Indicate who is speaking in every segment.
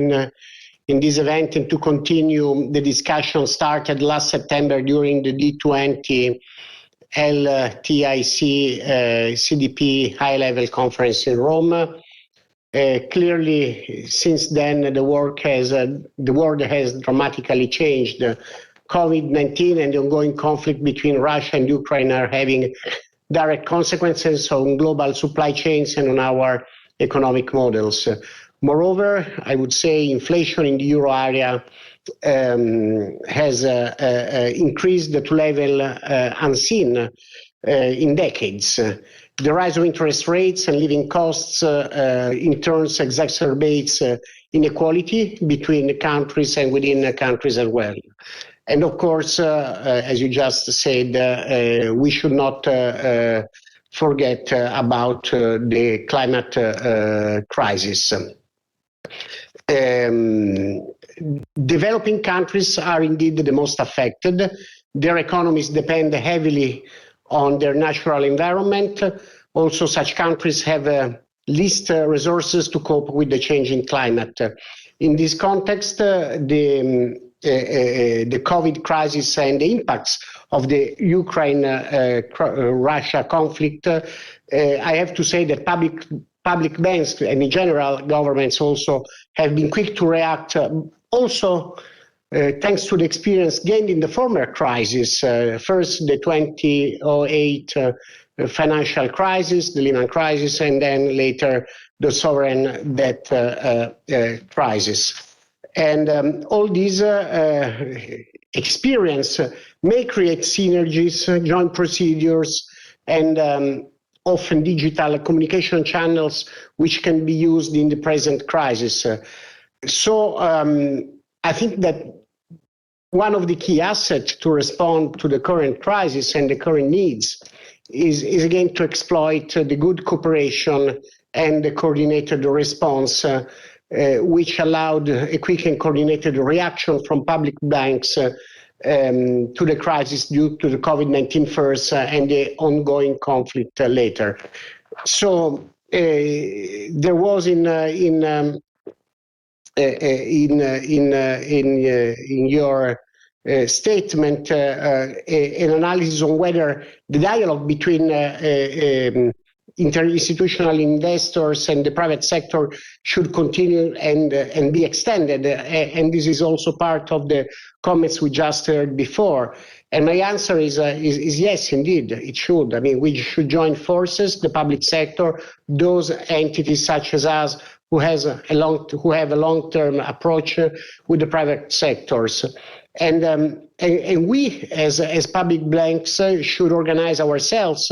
Speaker 1: in this event and to continue the discussion started last September during the D20 LTIC CDP high-level conference in Rome. Clearly, since then, the world has dramatically changed. COVID-19 and the ongoing conflict between Russia and Ukraine are having direct consequences on global supply chains and on our economic models. Moreover, I would say inflation in the euro area has increased to level unseen in decades. The rise of interest rates and living costs in turn exacerbates inequality between the countries and within the countries as well. And of course, as you just said, we should not forget about the climate crisis. Developing countries are indeed the most affected. Their economies depend heavily on their natural environment. Also, such countries have least resources to cope with the changing climate. In this context, the COVID crisis and the impacts of the Ukraine-Russia conflict, I have to say that public banks and in general governments also have been quick to react, also thanks to the experience gained in the former crisis, first the 2008 financial crisis, the Lehman crisis, and then later the sovereign debt crisis. And all these experience may create synergies, joint procedures, and often digital communication channels which can be used in the present crisis. So I think that one of the key assets to respond to the current crisis and the current needs is again to exploit the good cooperation and the coordinated response which allowed a quick and coordinated reaction from public banks to the crisis due to the COVID-19 first and the ongoing conflict later. So there was in your statement an analysis on whether the dialogue between interinstitutional investors and the private sector should continue and be extended. And this is also part of the comments we just heard before. And my answer is yes, indeed, it should. I mean, we should join forces, the public sector, those entities such as us who have a long-term approach with the private sectors. And we, as public banks, should organize ourselves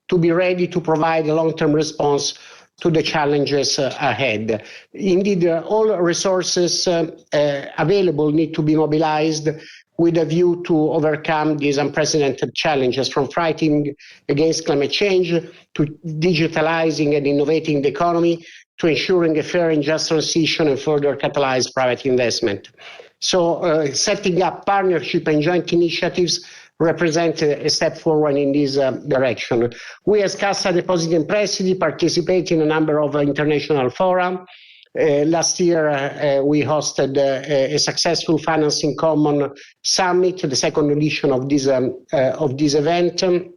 Speaker 1: to be ready to provide a long-term response to the challenges ahead. Indeed, all resources available need to be mobilized with a view to overcome these unprecedented challenges, from fighting against climate change to digitalizing and innovating the economy, to ensuring a fair and just transition and further catalyze private investment. So setting up partnership and joint initiatives represent a step forward in this direction. We as Cassa Depositi and Prestiti participate in a number of international fora. Last year, we hosted a successful Financing Common Summit, the second edition of this event, and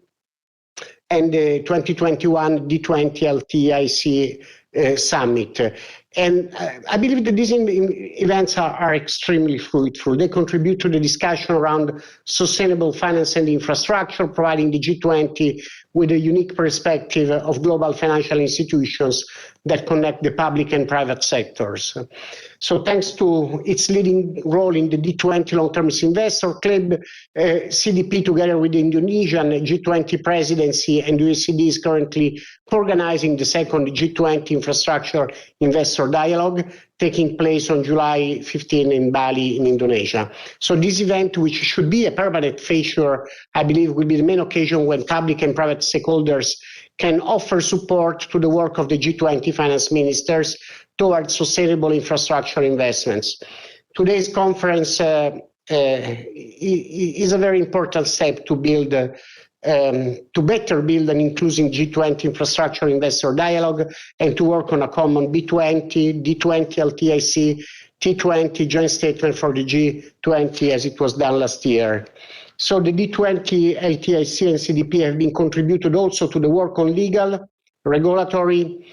Speaker 1: the 2021 D20 LTIC Summit. And I believe that these events are extremely fruitful. They contribute to the discussion around sustainable finance and infrastructure, providing the G20 with a unique perspective of global financial institutions that connect the public and private sectors. So thanks to its leading role in the D20 Long-Term Investor Club, CDP, together with the Indonesian G20 presidency and OECD, is currently organizing the second G20 Infrastructure Investor Dialogue, taking place on July 15 in Bali, in Indonesia. So this event, which should be a permanent feature, I believe will be the main occasion when public and private stakeholders can offer support to the work of the G20 finance ministers towards sustainable infrastructure investments. Today's conference is a very important step to build, to better build an inclusive G20 infrastructure investor dialogue and to work on a common B20, D20 LTIC T20 joint statement for the G20 as it was done last year. So the D20, LTIC and CDP have been contributed also to the work on legal, regulatory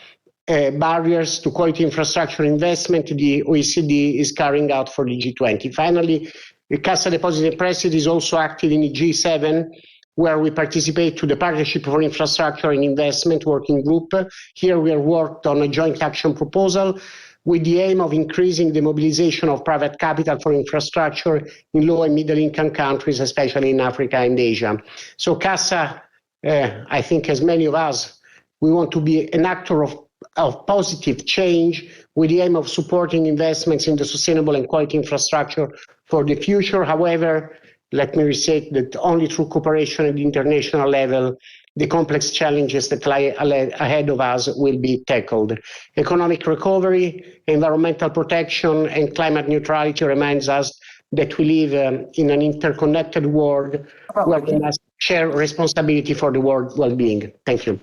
Speaker 1: barriers to quality infrastructure investment the OECD is carrying out for the G20. Finally, the Cassa Depositi e Prestiti is also active in the G7, where we participate to the Partnership for Infrastructure and Investment Working Group. Here we have worked on a joint action proposal with the aim of increasing the mobilization of private capital for infrastructure in low and middle income countries, especially in Africa and Asia. So Cassa, I think as many of us, we want to be an actor of positive change with the aim of supporting investments in the sustainable and quality infrastructure for the future. However, let me restate that only through cooperation at the international level, the complex challenges that lie ahead of us will be tackled. Economic recovery, environmental protection, and climate neutrality reminds us that we live in an interconnected world where we must share responsibility for the world's well-being. Thank you.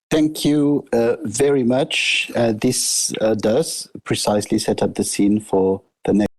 Speaker 2: Thank you very much. This does precisely set up the scene for the next